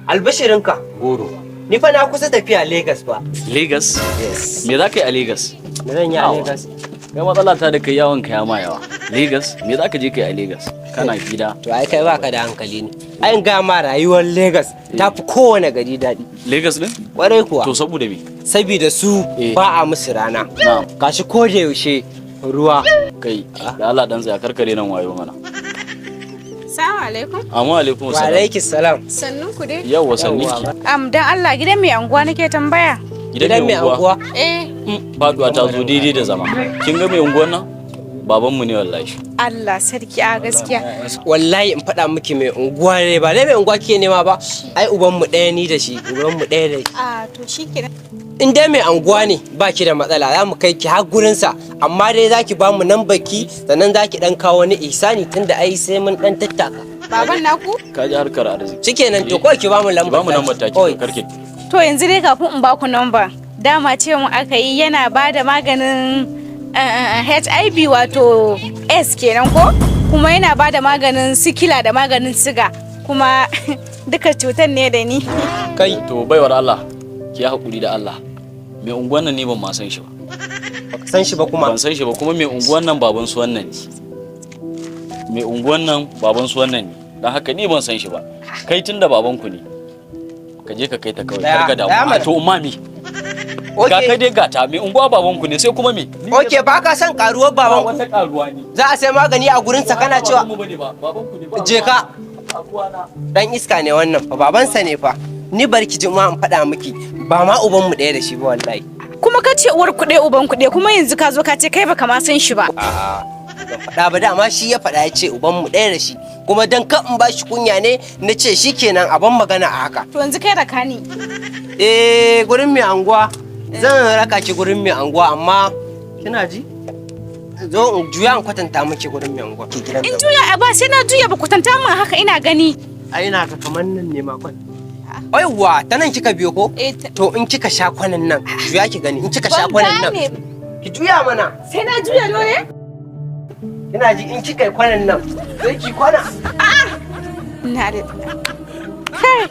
Albashirinka goro. Ni fa na kusa tafiya Lagos ba. Lagos? Yes. Me za ka yi a Lagos? Me zan yi a Lagos? Kai matsala ta da kai yawon ka ya ma yawa. Lagos? Me za ka je kai a Lagos? Kana gida. To ai kai baka da hankali ne. Ai ga ma rayuwar Lagos ta fi kowane gari daɗi. Lagos din? Kwarai kuwa. To saboda me? Saboda su ba a musu rana. Na'am. Gashi ko da yaushe ruwa. Kai, da Allah dan tsaya karkare nan wayo mana. Assalamu alaikum. Amma alaikum Wa assalam. alaikis salam. Sannun ku dai. Yawwa sanni. Dan Allah gidan mai anguwa nake tambaya. Gidan mai anguwa. Faduwa ta zo daidai da zama. Kin ga mai unguwan nan? Babanmu ne wallahi. Allah sarki a gaskiya. Wallahi in faɗa miki mai unguwa ne ba dai mai unguwa kike nema ba. Ai ubanmu ɗaya ni da shi, ubanmu ɗaya da shi. To shikenan. In dai mai anguwa ne ba ki da matsala za mu kai ki har gurinsa amma dai za ki ba mu nan baki sannan za ki dan kawo wani ihsani tunda ai sai mun dan tattaka. Baban naku? Ka ji harkar arziki. Shikenan to kawai ki ba mu lambar. Ba mu lambar taki karke. To yanzu dai kafin in ba ku number dama ce mu aka yi yana ba da maganin HIV wato S kenan ko kuma yana ba da maganin sikila da maganin siga kuma duka cutar ne da ni. Kai to baiwar Allah ki haƙuri da Allah. Mai unguwan nan ne ban ma san shi ba. Baka san shi ba kuma? Ban san shi ba kuma mai unguwan nan baban su wannan ne. Mai unguwan nan baban su wannan ne. Dan haka ni ban san shi ba. Kai tunda baban ku ne. Ka je ka kai ta kawai kar ka damu. To umma ga kai dai gata mai unguwa baban ku ne sai kuma me? Okay ba ka san karuwar baban ku? Wata karuwa ne. Za a sai magani a gurin sa kana cewa baban ku ne. Je ka. Dan iska ne wannan fa babansa ne fa. Ni barki jima in faɗa miki ba ma ubanmu ɗaya da shi ba wallahi. Kuma ka ce uwar kuɗe uban kuɗe kuma yanzu ka zo ka ce kai baka ma san shi ba. A'a ban faɗa ba dama shi ya faɗa ya ce ubanmu ɗaya da shi kuma dan ka in ba shi kunya ne na ce shikenan a ban magana a haka. To yanzu kai raka ni. Gurin mai anguwa zan raka ki gurin mai anguwa amma kina ji? Zo in juya in kwatanta miki gurin mai anguwa. In juya ba sai na juya ba kwatanta min haka ina gani. Ai ina ka kamar nan ne ma kwan. Aiwa ta nan kika biyo ko? To in kika sha kwanan nan juya ki gani in kika sha kwanan nan. Ki juya mana. Sai na juya dole? Kina ji in kika yi kwanan nan sai ki kwana. Ina da. Kai.